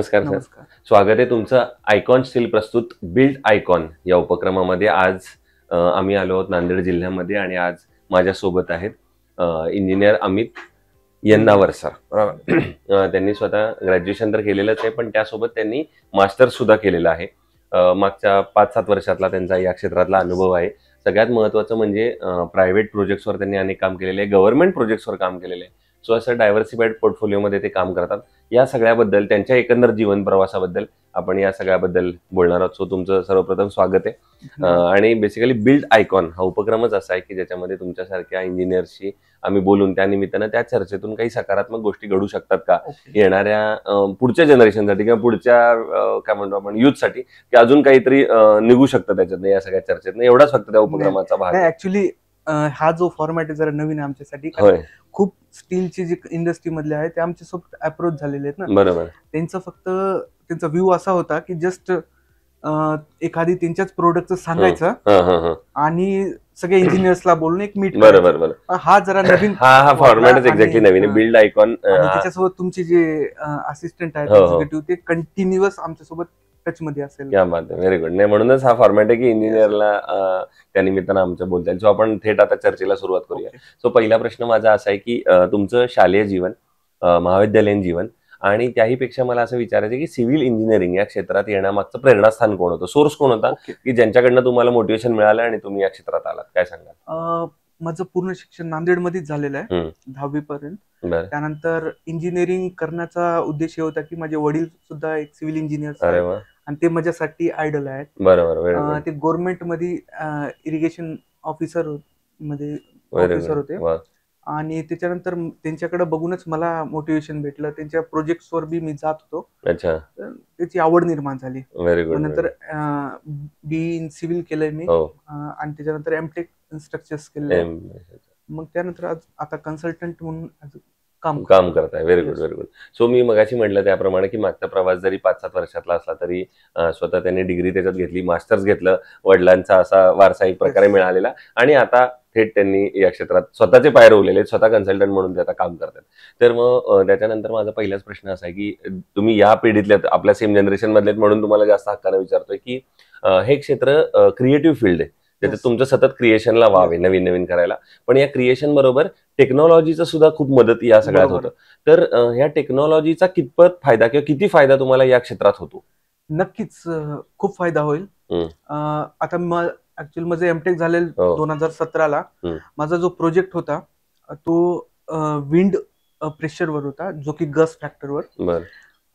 नमस्कार सर. नमस्कार. स्वागत आहे तुमचं आयकॉन स्टील प्रस्तुत बिल्ड आयकॉन या उपक्रमामध्ये. आज आम्ही आलो आहोत नांदेड जिल्ह्यामध्ये आणि आज माझ्यासोबत आहेत इंजिनियर अमित यंदावर सर. त्यांनी स्वतः ग्रॅज्युएशन तर केलेलंच आहे, पण त्यासोबत त्यांनी मास्टर्स सुद्धा केलेलं आहे. मागच्या 5-7 वर्षातला त्यांचा या क्षेत्रातला अनुभव आहे. सगळ्यात महत्त्वाचं म्हणजे प्रायव्हेट प्रोजेक्ट्सवर त्यांनी अनेक काम केलेले आहे, गव्हर्नमेंट प्रोजेक्ट्सवर काम केलेले आहे. सो असं डायव्हर्सिफाईड पोर्टफोलिओमध्ये ते काम करतात. या सगळ्याबद्दल, त्यांच्या एकंदर जीवन प्रवासाबद्दल आपण या सगळ्याबद्दल बोलणार आहोत. सो तुमचं सर्वप्रथम स्वागत आहे. आणि बेसिकली बिल्ड आयकॉन हा उपक्रमच असा आहे की ज्याच्यामध्ये तुमच्यासारख्या इंजिनियर्सशी आम्ही बोलून त्या निमित्तानं त्या चर्चेतून काही सकारात्मक गोष्टी घडू शकतात का येणाऱ्या पुढच्या जनरेशनसाठी किंवा पुढच्या काय म्हणतो आपण युथसाठी, की अजून काहीतरी निघू शकतं त्याच्यातनं या सगळ्या चर्चेतनं. एवढाच फक्त त्या उपक्रमाचा भाग आहे. ऍक्च्युली हा जो फॉर्मॅट आहे जरा नवीन आहे आमच्यासाठी. होय, खूप स्टीलचे जे इंडस्ट्री मधले आहेत ते आमच्या सोबत अप्रोच झालेले आहेत ना. बरोबर. त्यांचा व्ह्यू असा होता की जस्ट एखादी त्यांच्याच प्रोडक्टचं सांगायचं आणि सगळ्या इंजिनियर्सला बोलून एक मीट. बरोबर. हा जरा नवीन हा फॉर्मॅटच एक्झॅक्टली नवीन आहे. Build icon. त्याच्यासोबत तुमचे जे असिस्टंट आहेत एक्झिक्युटिव्ह ते कंटिन्युअस आमच्यासोबत टच मध्ये असेल. क्या बात आहे, व्हेरी गुड. नाही, म्हणूनच हा फॉर्मॅट आहे की इंजिनियरला त्या निमित्तानं आमचं बोलता येईल. सो आपण थेट आता चर्चेला सुरुवात करूया. सो पहिला प्रश्न माझा असा आहे की तुमचं शालेय जीवन, महाविद्यालयीन जीवन आणि त्याहीपेक्षा मला असं विचारायचं की सिव्हिल इंजिनिअरिंग या क्षेत्रात येण्यामागचं प्रेरणास्थान कोण होतं, सोर्स कोण होता की ज्यांच्याकडनं तुम्हाला मोटिवेशन मिळालं आणि तुम्ही या क्षेत्रात आलात? काय सांगाल? माझं पूर्ण शिक्षण नांदेडमध्येच झालेलं आहे 10वी पर्यंत. त्यानंतर इंजिनिअरिंग करण्याचा उद्देश हे होता की माझे वडील सुद्धा एक सिव्हिल इंजिनियर आहेत आणि ते माझ्यासाठी आयडल आहेत. बरोबर. ते गव्हर्नमेंट मध्ये इरिगेशन ऑफिसर होते आणि त्याच्यानंतर त्यांच्याकडे बघूनच मला मोटिवेशन भेटलं. त्यांच्या प्रोजेक्ट्सवर बी मी जात होतो. अच्छा. त्याची आवड निर्माण झाली. Very good. नंतर बी इन सिव्हिल केलंय मी आणि त्याच्यानंतर एमटेक स्ट्रक्चर्स केले. मग त्यानंतर आता कन्सल्टंट म्हणून काम करताय. Very good. सो मी मगाशी म्हटलं त्याप्रमाणे की मागचा प्रवास जरी 5-7 वर्षातला असला तरी स्वतः त्यांनी डिग्री त्याच्यात घेतली, मास्टर्स घेतलं, वडिलांचा असा वारसा एक प्रकारे मिळालेला आणि आता थेट त्यांनी या क्षेत्रात स्वतःचे पाय रोवलेले, स्वतः कन्सल्टंट म्हणून ते आता काम करतात. तर मग त्याच्यानंतर माझा पहिलाच प्रश्न असा आहे की तुम्ही या पिढीतल्या, आपल्या सेम जनरेशन मधले म्हणून तुम्हाला जास्त हक्कानं विचारतोय की हे क्षेत्र क्रिएटिव्ह फील्ड आहे, त्याच्यात तुमचं सतत क्रिएशनला वाव आहे, नवीन करायला. पण या क्रिएशन बरोबर टेक्नॉलॉजीचं सुद्धा खूप मदत या सगळ्यात होतं. तर ह्या टेक्नॉलॉजीचा कितपत फायदा किंवा किती फायदा तुम्हाला या क्षेत्रात होतो? नक्कीच खूप फायदा होईल. आता ऍक्च्युअली माझं एमटेक झालेलं 2017ला. माझा जो प्रोजेक्ट होता तो विंड प्रेशरवर होता, जो की गस फॅक्टरवर.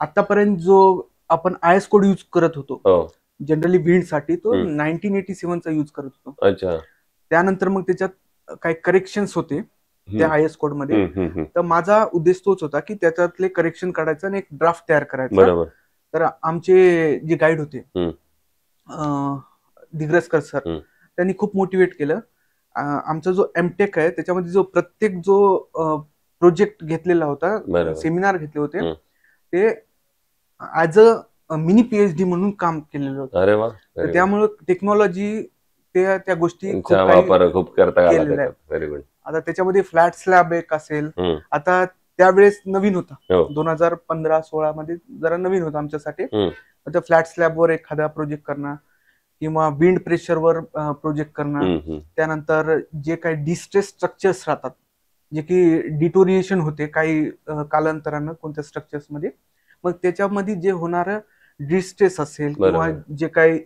आतापर्यंत जो आपण आयएस कोड यूज करत होतो जनरली विंड साठी, तो 1987चा यूज करत होतो. अच्छा. त्यानंतर मग त्याच्यात काही करेक्शन्स होते त्या आयएस कोड मध्ये. तर माझा उद्देश तोच होता की त्याच्यातले करेक्शन काढायचं आणि एक ड्राफ्ट तयार करायचा. तर आमचे जे गाईड होते दिग्रसकर सर, त्यांनी खूप मोटिवेट केलं. आमचा जो एमटेक आहे त्याच्यामध्ये जो प्रत्येक जो प्रोजेक्ट घेतलेला होता, सेमिनार घेतले होते, ते ऍज अ मिनी पीएचडी म्हणून काम केलेलं होतं. अरे वा. त्यामुळे टेक्नॉलॉजी त्या गोष्टी खूप करता आला. Very good. आता त्याच्यामध्ये फ्लॅट स्लॅब एक असेल, आता त्यावेळेस नवीन होता, 2015-16 मध्ये जरा नवीन होता आमच्यासाठी. आता फ्लॅट स्लॅबवर एखादा प्रोजेक्ट करणं किंवा विंड प्रेशरवर प्रोजेक्ट करणं. त्यानंतर जे काही डिस्ट्रेस स्ट्रक्चर्स राहतात, जे की डिटोरिएशन होते काही कालांतरानं कोणत्या स्ट्रक्चर्स मध्ये, मग त्याच्यामध्ये जे होणारं डिस्ट्रेस असेल किंवा जे काही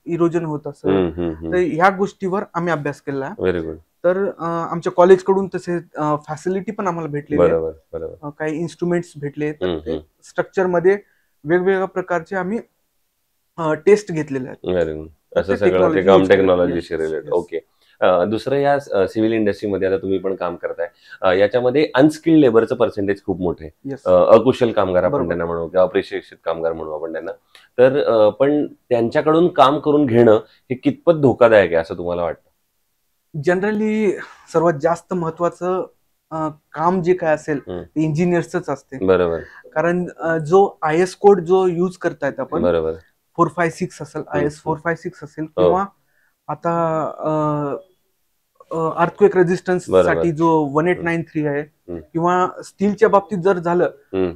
इरोजन होत असेल, तर ह्या गोष्टीवर आम्ही अभ्यास केला. Very good. तर आमच्या कॉलेजकडून तसे फॅसिलिटी पण आम्हाला भेटले, काही इन्स्ट्रुमेंट्स भेटले. तर स्ट्रक्चर मध्ये वेगवेगळ्या प्रकारचे आम्ही टेस्ट घेतलेले आहेत. Very good. असं सगळं टेक्नॉलॉजीशी रिलेटेड. ओके. दुसरं, या सिव्हिल इंडस्ट्रीमध्ये आता तुम्ही पण काम करताय, याच्यामध्ये अनस्किल्ड लेबरचं पर्सेंटेज खूप मोठे, अकुशल कामगार आपण त्यांना म्हणू किंवा अप्रशिक्षित कामगार म्हणू आपण त्यांना. तर पण त्यांच्याकडून काम करून घेणं हे कितपत धोकादायक आहे असं तुम्हाला वाटतं? जनरली सर्वात जास्त महत्वाचं काम जे काय असेल ते इंजिनियर्सच असते. बरोबर. कारण जो आयएस कोड जो यूज करतायत आपण, बरोबर, 456 असेल, आयएस 456 असेल, किंवा आता अर्थक्वेक रेजिस्टन्स साठी जो 1893 आहे, किंवा स्टीलच्या बाबतीत जर झालं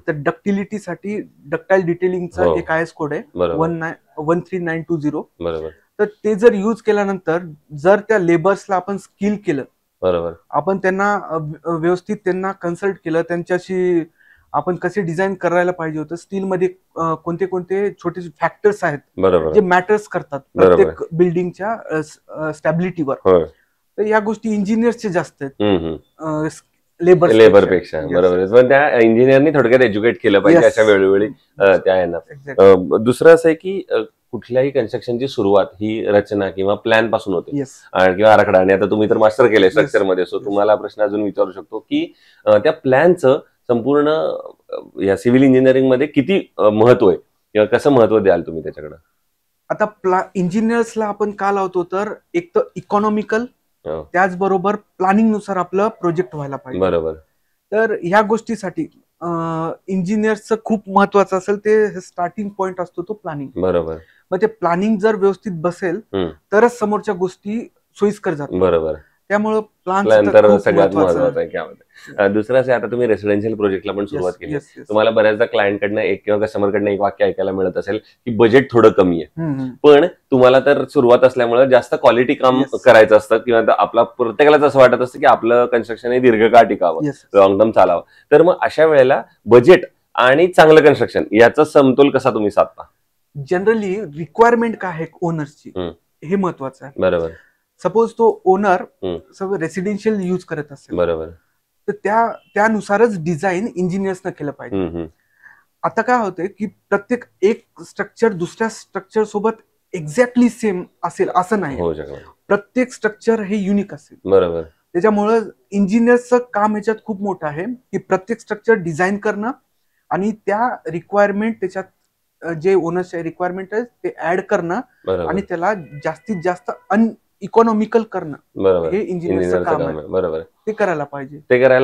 तर डक्टिलिटीसाठी डक्टाईल डिटेलिंगचा एक आयएस कोड आहे 13920. तर ते जर यूज केल्यानंतर जर त्या लेबर्सला आपण स्किल केलं, बरोबर, आपण त्यांना व्यवस्थित त्यांना कन्सल्ट केलं, त्यांच्याशी आपण कसे डिझाईन करायला पाहिजे होतं, स्टीलमध्ये कोणते कोणते छोटे फॅक्टर्स आहेत जे मॅटर्स करतात प्रत्येक बिल्डिंगच्या स्टॅबिलिटीवर, तर या गोष्टी इंजिनियर्सचे जास्त आहेत लेबरपेक्षा. बरोबर, पण त्या इंजिनियरनी थोडक्यात एज्युकेट केलं पाहिजे अशा वेळोवेळी त्या यांना. दुसरं असं आहे की कुठल्याही कन्स्ट्रक्शनची सुरुवात ही रचना किंवा प्लॅन पासून होते किंवा आराखडा. आणि आता तुम्ही तर मास्टर केले स्ट्रक्चर मध्ये, सो तुम्हाला प्रश्न अजून विचारू शकतो की त्या प्लॅनचं संपूर्ण या सिव्हिल इंजिनिअरिंग मध्ये किती महत्व आहे किंवा कसं महत्व द्याल तुम्ही त्याच्याकडे? आता इंजिनियर्सला आपण का लावतो, तर एक तर इकॉनॉमिकल, त्याचबरोबर प्लॅनिंग नुसार आपलं प्रोजेक्ट व्हायला पाहिजे. बरोबर, तर ह्या गोष्टीसाठी इंजिनियर्सचं खूप महत्वाचं असेल ते स्टार्टिंग पॉइंट असतो तो प्लॅनिंग. बरोबर, मग ते प्लॅनिंग जर व्यवस्थित बसेल तरच समोरच्या गोष्टी सोयीस्कर जातात. बरोबर, त्यामुळे प्लॅन तर सगळ्यात महत्वाचं आहे. काय दुसरं असं, आता तुम्ही रेसिडेन्शियल प्रोजेक्टला पण सुरुवात केली, तुम्हाला बऱ्याचदा क्लायंट कडनं एक किंवा कस्टमर कडनं एक वाक्य ऐकायला मिळत असेल की बजेट थोडं कमी आहे, पण तुम्हाला तर सुरुवात असल्यामुळे जास्त क्वालिटी काम करायचं असतं किंवा आपला प्रत्येकालाच असं वाटत असतं की आपलं कन्स्ट्रक्शन हे दीर्घकाळ टिकावं, लॉंग टर्म चालावं. तर मग अशा वेळेला बजेट आणि चांगलं कन्स्ट्रक्शन याचा समतोल कसा तुम्ही साधता? जनरली रिक्वायरमेंट काय आहे ओनर्सची हे महत्वाचं आहे. बरोबर, सपोज तो ओनर सगळं रेसिडेन्शियल यूज करत असेल, बरोबर, तर त्यानुसारच डिझाईन इंजिनियर्सनं केलं पाहिजे. आता काय होतंय की प्रत्येक एक स्ट्रक्चर दुसऱ्या स्ट्रक्चर सोबत एक्झॅक्टली सेम असेल असं नाही, प्रत्येक स्ट्रक्चर हे युनिक असेल. बरोबर, त्याच्यामुळं इंजिनियर्सचं काम ह्याच्यात खूप मोठं आहे की प्रत्येक स्ट्रक्चर डिझाईन करणं आणि त्या रिक्वायरमेंट, त्याच्यात जे ओनर्सचे रिक्वायरमेंट आहे ते ऍड करणं आणि त्याला जास्तीत जास्त इकॉनॉमिकल करणं हे इंजिनियरचं काम आहे. बरोबर, ते करायला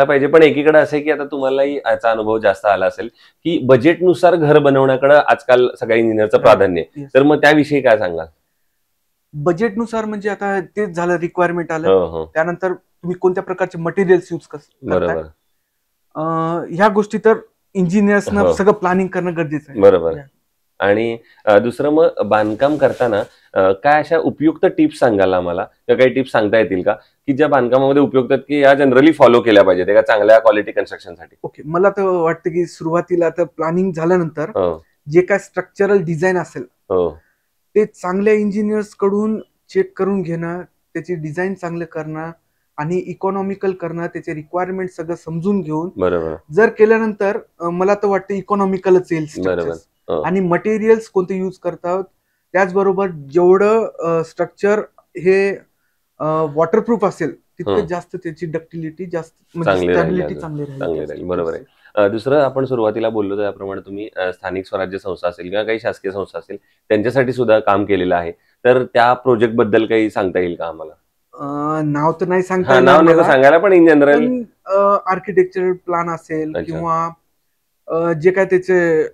पाहिजे. पण एकीकडे असं की आता तुम्हालाही याचा अनुभव जास्त आला असेल की बजेटनुसार घर बनवण्याकडे आजकाल सगळ्या इंजिनियरचं प्राधान्य आहे, तर मग त्याविषयी काय सांगाल? बजेटनुसार म्हणजे आता तेच झालं, रिक्वायरमेंट आलं, त्यानंतर तुम्ही कोणत्या प्रकारचे मटेरियल्स यूज करताय, ह्या गोष्टी तर इंजिनियर्सना सगळं प्लॅनिंग करणं गरजेचं आहे. बरोबर. आणि दुसरं, मग बांधकाम करताना काय अशा उपयुक्त टिप्स सांगाल आम्हाला, किंवा काही टिप्स सांगता येतील का की ज्या बांधकामामध्ये उपयुक्त आहेत की या जनरली फॉलो केल्या पाहिजेत एका चांगल्या क्वालिटी कन्स्ट्रक्शनसाठी? ओके, मला तर वाटतं की सुरुवातीला आता प्लॅनिंग झाल्यानंतर जे काय स्ट्रक्चरल डिझाईन असेल ते चांगल्या इंजिनियर्स कडून चेक करून घेणं, त्याची डिझाईन चांगलं करणं आणि इकॉनॉमिकल करणं, त्याचे रिक्वायरमेंट सगळं समजून घेऊन बरोबर जर केल्यानंतर मला तर वाटतं इकॉनॉमिकलच येईल. आणि मटेरियल्स कोणते यूज करतात, त्याचबरोबर जेवढं स्ट्रक्चर हे वॉटरप्रूफ असेल तितकं जास्त त्याची डक्टिलिटी जास्त, स्टॅबिलिटी चांगली राहील. बरोबर आहे. दुसरं, आपण सुरुवातीला बोललो त्याप्रमाणे तुम्ही स्थानिक स्वराज्य संस्था असेल किंवा काही शासकीय संस्था असेल त्यांच्यासाठी सुद्धा काम केलेलं आहे, तर त्या प्रोजेक्ट बद्दल काही सांगता येईल का आम्हाला? नाव तर नाही सांगता, नाव नाही सांगायला, पण इन जनरल आर्किटेक्चरल प्लॅन असेल किंवा जे काय त्याचे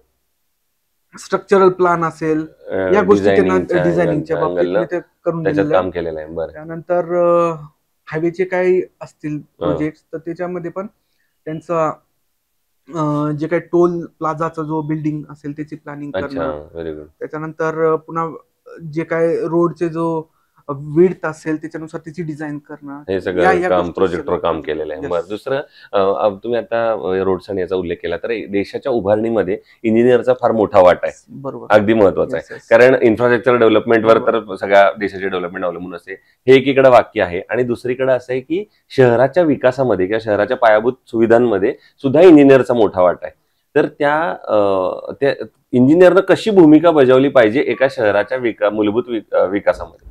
स्ट्रक्चरल प्लॅन असेल, या गोष्टी त्यांना डिझायनिंगच्या बाबतीत करून काम केलेलं आहे. त्यानंतर हायवेचे काही असतील प्रोजेक्ट तर त्याच्यामध्ये पण त्यांचा जे काही टोल प्लाझाचा जो बिल्डिंग असेल त्याची प्लॅनिंग करणं, त्याच्यानंतर पुन्हा जे काय रोडचे जो विड्थ असेल त्याच्यानुसार त्याची डिझाईन करणं, हे सगळं काम प्रोजेक्टवर काम केलेलं आहे. बरं, दुसरं, तुम्ही आता रोड्स आणि याचा उल्लेख केला, तर देशाच्या उभारणीमध्ये इंजिनियरचा फार मोठा वाटा आहे. बरोबर, अगदी महत्वाचा आहे, कारण इन्फ्रास्ट्रक्चर डेव्हलपमेंटवर तर सगळ्या देशाचे डेव्हलपमेंट अवलंबून असते, हे एकीकडे वाक्य आहे. आणि दुसरीकडे असं आहे की शहराच्या विकासामध्ये किंवा शहराच्या पायाभूत सुविधांमध्ये सुद्धा इंजिनियरचा मोठा वाटा आहे. तर त्या इंजिनियरनं कशी भूमिका बजावली पाहिजे एका शहराच्या मूलभूत विकासामध्ये?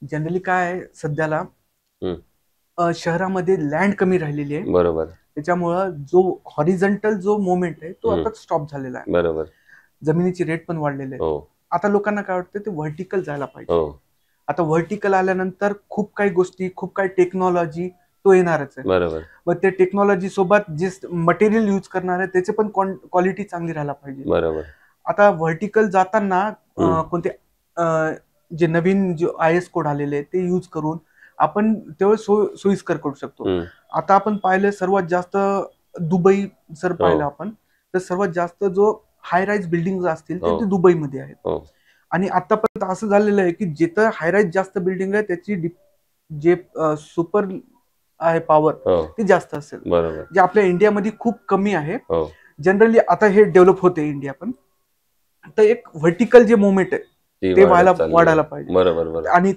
जनरली काय आहे, सध्याला शहरामध्ये लँड कमी राहिलेली आहे. बरोबर, त्याच्यामुळं जो हॉरिझॉन्टल जो मुवमेंट आहे तो आता स्टॉप झालेला आहे. बरोबर, जमिनीची रेट पण वाढलेले आहे. आता लोकांना काय वाटतं, ते व्हर्टिकल जायला पाहिजे. आता व्हर्टिकल आल्यानंतर खूप काही गोष्टी, खूप काही टेक्नॉलॉजी तो येणारच आहे. बरोबर, मग त्या टेक्नॉलॉजी सोबत जे मटेरियल यूज करणार आहे त्याचे पण क्वालिटी चांगली राहायला पाहिजे. बरोबर. आता व्हर्टिकल जाताना कोणते जे नवीन जो आयएस कोड आलेले ते यूज करून आपण तेवढं सोयीस्कर करू शकतो. आता आपण पाहिलं सर्वात जास्त दुबई जर पाहिलं आपण तर सर्वात जास्त जो हाय राईज बिल्डिंग असतील ते दुबईमध्ये आहेत. आणि आतापर्यंत असं झालेलं आहे की जिथं हाय राईज जास्त बिल्डिंग आहे त्याची जे सुपर आहे पॉवर ती जास्त असेल, जे आपल्या इंडियामध्ये खूप कमी आहे. जनरली आता हे डेव्हलप होते इंडिया पण, तर एक व्हर्टिकल जे मुवमेंट आहे ते वाढायला पाहिजे. बरोबर. आणि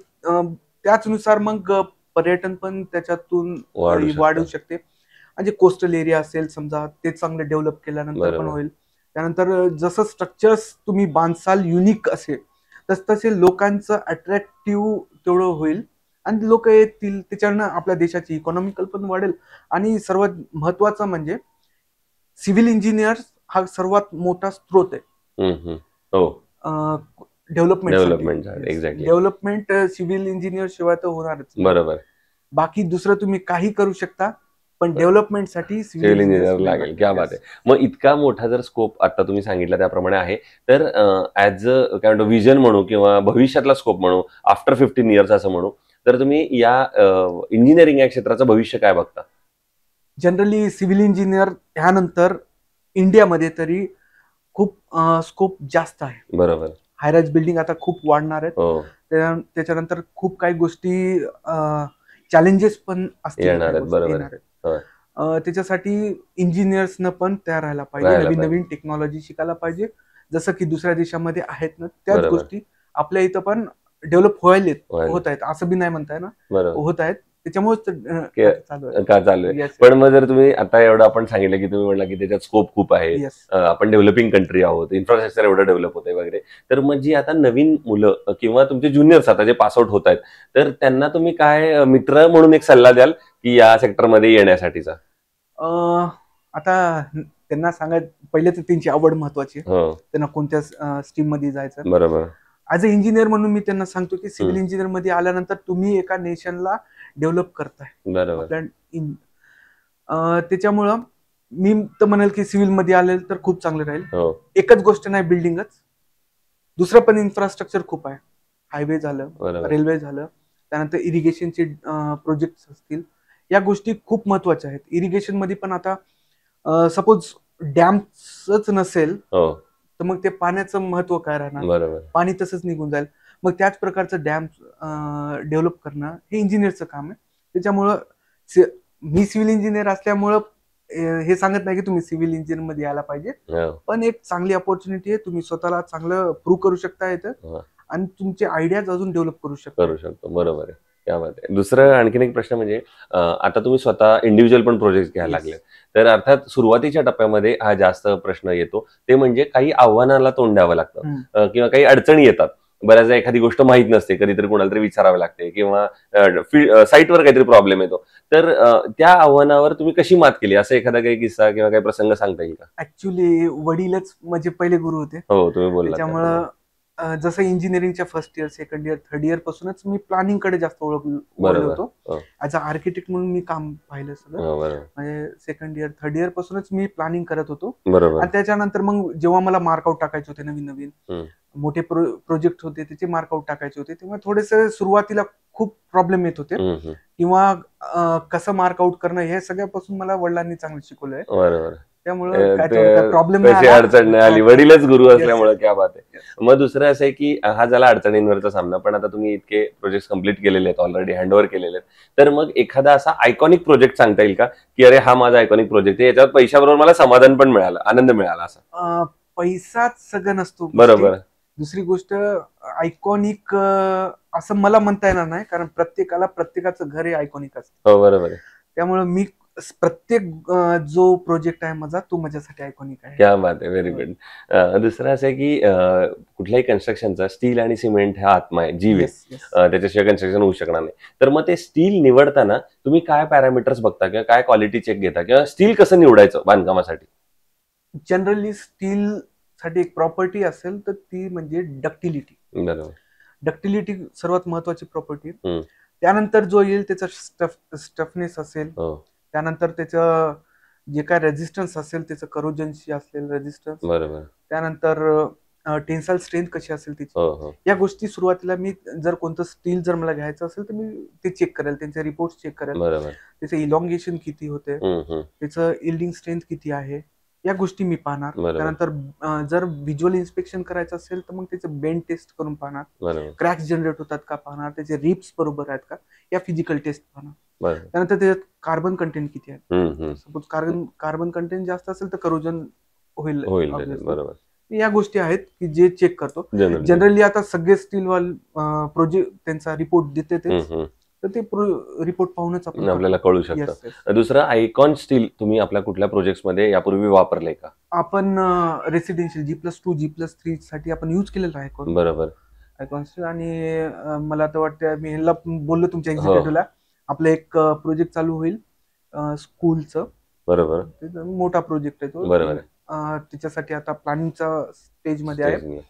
त्याचनुसार मग पर्यटन पण त्याच्यातून वाढू शकते. म्हणजे कोस्टल एरिया असेल समजा ते चांगले डेव्हलप केल्यानंतर पण होईल. त्यानंतर जसं स्ट्रक्चर्स तुम्ही बांधसाल युनिक असेल तसे लोकांचं अट्रॅक्टिव्ह तेवढं होईल आणि लोक येतील, त्याच्यानं आपल्या देशाची इकॉनॉमिकल पण वाढेल. आणि सर्वात महत्वाचं म्हणजे सिव्हिल इंजिनियर हा सर्वात मोठा स्रोत आहे डेव्हलपमेंट सिव्हिल इंजिनियर शिवाय तर होणारच. बरोबर. बाकी दुसरं तुम्ही काही करू शकता पण डेव्हलपमेंटसाठी सिव्हिल इंजिनियर लागेल. क्या बात आहे. मग इतका मोठा जर स्कोप आता तुम्ही सांगितलं त्याप्रमाणे आहे तर ऍज अ काय म्हणतो विजन म्हणू किंवा भविष्यातला स्कोप म्हणू आफ्टर 15 इयर्स असं म्हणू तर तुम्ही या इंजिनिअरिंग या क्षेत्राचं भविष्य काय बघता? जनरली सिव्हिल इंजिनियर ह्यानंतर इंडियामध्ये तरी खूप स्कोप जास्त आहे. बरोबर. हायराईज बिल्डिंग आता खूप वाढणार आहेत. त्याच्यानंतर खूप काही गोष्टी चॅलेंजेस पण असतील. त्याच्यासाठी इंजिनियर्सनं पण तयार राहायला पाहिजे, नवीन टेक्नॉलॉजी शिकायला पाहिजे. जसं की दुसऱ्या देशामध्ये आहेत ना त्याच गोष्टी आपल्या इथं पण डेव्हलप होत आहेत, असं बी नाही म्हणताय ना, होत आहेत. त्याच्यामुळे चालू आहे. पण मग जर तुम्ही आता एवढं आपण सांगितलं की तुम्ही म्हणला की त्याच्यात स्कोप खूप आहे, आपण डेव्हलपिंग कंट्री आहोत, इन्फ्रास्ट्रक्चर एवढं डेव्हलप होत आहे वगैरे, तर मग जी आता नवीन मुलं किंवा तुमचे ज्युनियर्स आता जे पासआउट होत आहेत तर त्यांना तुम्ही काय मित्र म्हणून एक सल्ला द्याल की या सेक्टरमध्ये येण्यासाठीचा? आता त्यांना सांगायचं पहिले तर त्यांची आवड महत्वाची, त्यांना कोणत्या स्ट्रीम मध्ये जायचं. बरोबर. ऍज अ इंजिनियर म्हणून मी त्यांना सांगतो की सिव्हिल इंजिनियर मध्ये आल्यानंतर तुम्ही एका नेशनला डेव्हलप करताय. बरोबर. त्याच्यामुळं मी तर म्हणेल की सिव्हिल मध्ये आले तर खूप चांगलं राहील. एकच गोष्ट नाही बिल्डिंगच, दुसरं पण इन्फ्रास्ट्रक्चर खूप आहे. हायवे झालं, रेल्वे झालं, त्यानंतर इरिगेशनचे प्रोजेक्ट असतील, या गोष्टी खूप महत्वाच्या आहेत. इरिगेशन मध्ये पण आता सपोज डॅमच नसेल तर मग ते पाण्याचं महत्व काय राहणार, पाणी तसंच निघून जाईल. मग त्याच प्रकारचं डॅम डेव्हलप करणं हे इंजिनियरचं काम आहे. त्याच्यामुळं मी सिव्हिल इंजिनियर असल्यामुळं हे सांगत नाही की तुम्ही सिव्हिल इंजिनियर मध्ये यायला पाहिजे, पण एक चांगली अपॉर्च्युनिटी आहे. तुम्ही स्वतःला चांगलं प्रूव्ह करू शकता इथं आणि तुमचे आयडियाज अजून डेव्हलप करू शकतो. बरोबर आहे. त्यामध्ये दुसरं आणखीन एक प्रश्न म्हणजे आता तुम्ही स्वतः इंडिव्हिज्युअल पण प्रोजेक्ट घ्यायला लागले, तर अर्थात सुरुवातीच्या टप्प्यामध्ये हा जास्त प्रश्न येतो, ते म्हणजे काही आव्हानाला तोंड द्यावं लागतं किंवा काही अडचणी येतात. बऱ्याचदा एखादी गोष्ट माहित नसते, कधीतरी कोणाला तरी विचारावे लागते किंवा साईटवर काहीतरी प्रॉब्लेम येतो, तर त्या आव्हानावर तुम्ही कशी मात केली, असं एखादा काही किस्सा किंवा काही प्रसंग सांगता येईल का? ऍक्च्युली वडीलच माझे पहिले गुरु होते. तुम्ही बोलला. त्याच्यामुळं जसं इंजिनिअरिंगच्या first year, second year, third year पासूनच मी प्लॅनिंग कडे जास्त वळलो होतो. ऍज अ आर्किटेक्ट म्हणून मी काम पाहिलं सगळं. म्हणजे सेकंड इयर, थर्ड इयर पासूनच मी प्लॅनिंग करत होतो. आणि त्याच्यानंतर मग जेव्हा मला मार्कआउट टाकायचे होते, नवीन मोठे प्रोजेक्ट होते त्याचे मार्कआउट टाकायचे होते, तेव्हा थोडेसे सुरुवातीला खूप प्रॉब्लेम येत होते किंवा कसं मार्कआउट करणं हे सगळ्यापासून मला वडिलांनी चांगलं शिकवलंय. त्यामुळे प्रॉब्लेम अडचण नाही आली, वडीलच गुरु असल्यामुळे. क्या बात आहे. मग दुसरं असं आहे की हा झाला अडचणींवरचा सामना, पण आता तुम्ही इतके प्रोजेक्ट कम्प्लीट केलेले आहेत, ऑलरेडी हँडओव्हर केलेले आहेत, तर मग एखादा असा आयकॉनिक प्रोजेक्ट सांगता येईल का की अरे हा माझा आयकॉनिक प्रोजेक्ट आहे, याच्यावर पैशाबरोबर मला समाधान पण मिळालं, आनंद मिळाला? असा पैसाच सगळं नसतो. बरोबर. दुसरी गोष्ट आयकॉनिक असं मला म्हणता येणार नाही, कारण प्रत्येकाचं घर हे आयकॉनिक असतं. बरोबर. त्यामुळे मी प्रत्येक जो प्रोजेक्ट आहे माझा तो माझ्यासाठी आयकॉनिक आहे. क्या बात आहे. Very good. दुसरं असं आहे की कुठल्याही कन्स्ट्रक्शनचा स्टील आणि सिमेंट हा आत्मा आहे, जीव आहे, त्याच्याशिवाय कन्स्ट्रक्शन होऊ शकणार नाही. तर मग ते स्टील निवडताना तुम्ही काय पॅरामीटर्स बघता किंवा काय क्वालिटी चेक घेता किंवा स्टील कसं निवडायचं बांधकामासाठी? जनरली स्टील साठी एक प्रॉपर्टी असेल तर ती म्हणजे डक्टिलिटी. बरोबर. डक्टिलिटी सर्वात महत्वाची प्रॉपर्टी. त्यानंतर जो येईल त्याचा स्टफनेस असेल, त्यानंतर त्याचं जे काय रेजिस्टन्स असेल, त्याचं करोजनशी असेल रेजिस्टन्स. बरोबर. त्यानंतर टेन्साईल स्ट्रेंथ कशी असेल त्याची, हो हो या गोष्टी सुरुवातीला मी जर कोणतं स्टील जर मला घ्यायचं असेल तर मी ते चेक करेल, त्यांचे रिपोर्ट चेक करेल, बरोबर त्याचं इलॉंगेशन किती होते, त्याचं इल्डिंग स्ट्रेंथ किती आहे, या गोष्टी मी पाहणार. बरोबर. त्यानंतर जर व्हिज्युअल इन्स्पेक्शन करायचं असेल तर मग त्याचं बेंड टेस्ट करून पाहणार, बरोबर क्रॅक्स जनरेट होतात का पाहणार, त्याचे रिप्स बरोबर आहेत का, या फिजिकल टेस्ट पाहणार. बरोबर त्यानंतर त्याच्यात कार्बन कंटेंट किती आहे, सपोज कार्बन कंटेंट जास्त असेल तर करोजन होईल होईल obviously. बरोबर या गोष्टी आहेत की जे चेक करतो. जनरली जनरली आता सगळे स्टील वाल प्रोजेक्ट त्यांचा रिपोर्ट देते ते, तर ते रिपोर्ट पाहूनच आपण आपल्याला कळू शकतं. Yes, yes. दुसरं आयकॉन स्टील तुम्ही आपल्या कुठल्या प्रोजेक्ट मध्ये यापूर्वी वापरलंय का? आपण रेसिडेन्शियल G+2 G+3 साठी आपण युज केलेलं आहे बरोबर आयकॉन स्टील. आणि मला तर वाटतं मी ह्याला बोललो तुमच्या हो. एक्झिक्युटिव्हला, आपलं एक प्रोजेक्ट चालू होईल स्कूलचं, बरोबर मोठा प्रोजेक्ट आहे तो. बरोबर त्याच्यासाठी आता प्लॅनिंगच्या स्टेज मध्ये आहे, आहे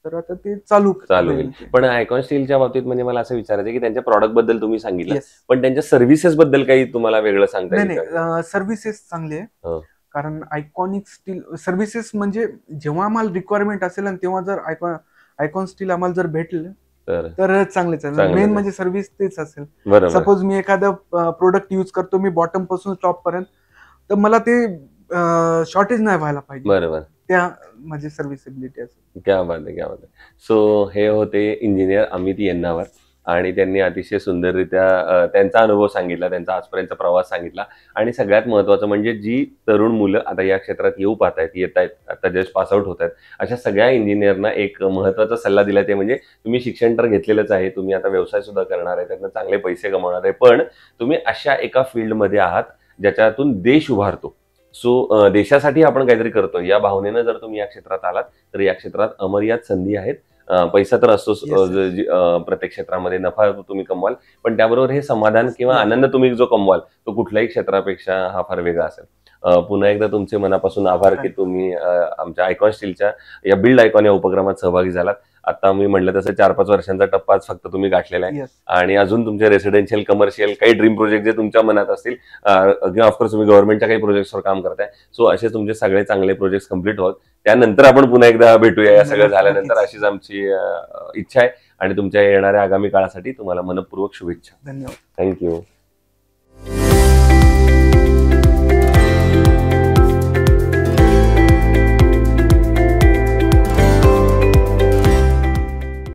तर आता ते चालू होईल. पण आयकॉन स्टीलच्या बाबतीत म्हणजे मला असं विचारायचं आहे की त्यांच्या प्रॉडक्ट बद्दल तुम्ही सांगितलं, Yes. पण त्यांच्या सर्व्हिसेस बद्दल काही तुम्हाला वेगळं सांगता नाही येईल का? नाही, सर्व्हिसेस चांगली आहे. हो. कारण आयकॉनिक स्टील सर्व्हिसेस म्हणजे जेव्हा आम्हाला रिक्वायरमेंट असेल आणि तेव्हा जर आयकॉन स्टील आम्हाला जर भेटलं तर चांगलेच आहे. चांगलं मेन आहे. म्हणजे सर्व्हिस तेच असेल. बरोबर सपोज मी एखादं प्रोडक्ट युज करतो मी बॉटम पासून टॉप पर्यंत, तर मला ते शॉर्टेज नाही व्हायला पाहिजे, बरोबर त्या माझी सर्व्हिसिबिलिटी असेल. क्या बात आहे, क्या बात आहे. सो हे होते इंजिनियर अमित येन्नावर आणि त्यांनी अतिशय सुंदररित्या त्यांचा अनुभव सांगितला, त्यांचा आजपर्यंतचा प्रवास सांगितला. आणि सगळ्यात महत्त्वाचं म्हणजे जी तरुण मुलं आता या क्षेत्रात येत आहेत, आता जस्ट पासआउट होत आहेत, अशा सगळ्या इंजिनियरना एक महत्त्वाचा सल्ला दिला ते म्हणजे तुम्ही शिक्षण तर घेतलेलंच आहे, तुम्ही आता व्यवसाय सुद्धा करणार आहे, त्यातनं चांगले पैसे कमवणार आहे, पण तुम्ही अशा एका फील्डमध्ये आहात ज्याच्यातून देश उभारतो. सो देशासाठी आपण काहीतरी करतो या भावनेनं जर तुम्ही या क्षेत्रात आलात तर या क्षेत्रात अमर्याद संधी आहेत. पैसा तर असतोच, प्रत्येक क्षेत्रामध्ये नफा तुम्ही कमवाल, पण त्याबरोबर हे समाधान किंवा आनंद तुम्ही जो कमवाल तो कुठल्याही क्षेत्रापेक्षा हा फार वेगळा असेल. पुन्हा एकदा तुमचे मनापासून आभार की तुम्ही आमच्या आयकॉन स्टीलच्या या बिल्ड आयकॉन या उपक्रमात सहभागी झालात. आता मी म्हटलं तसं 4-5 वर्षांचा टप्पाच फक्त तुम्ही गाठलेला आहे आणि अजून तुमचे रेसिडेन्शियल कमर्शियल काही ड्रीम प्रोजेक्ट जे तुमच्या मनात असतील किंवा ऑफकोर्स तुम्ही गव्हर्नमेंटच्या काही प्रोजेक्ट्सवर काम करताय, सो असे तुमचे सगळे चांगले प्रोजेक्ट कम्प्लीट होत, त्यानंतर आपण पुन्हा एकदा भेटूया. या सगळं झाल्यानंतर अशीच आमची इच्छा आहे आणि तुमच्या येणाऱ्या आगामी काळासाठी तुम्हाला मनपूर्वक शुभेच्छा. धन्यवाद. थँक्यू.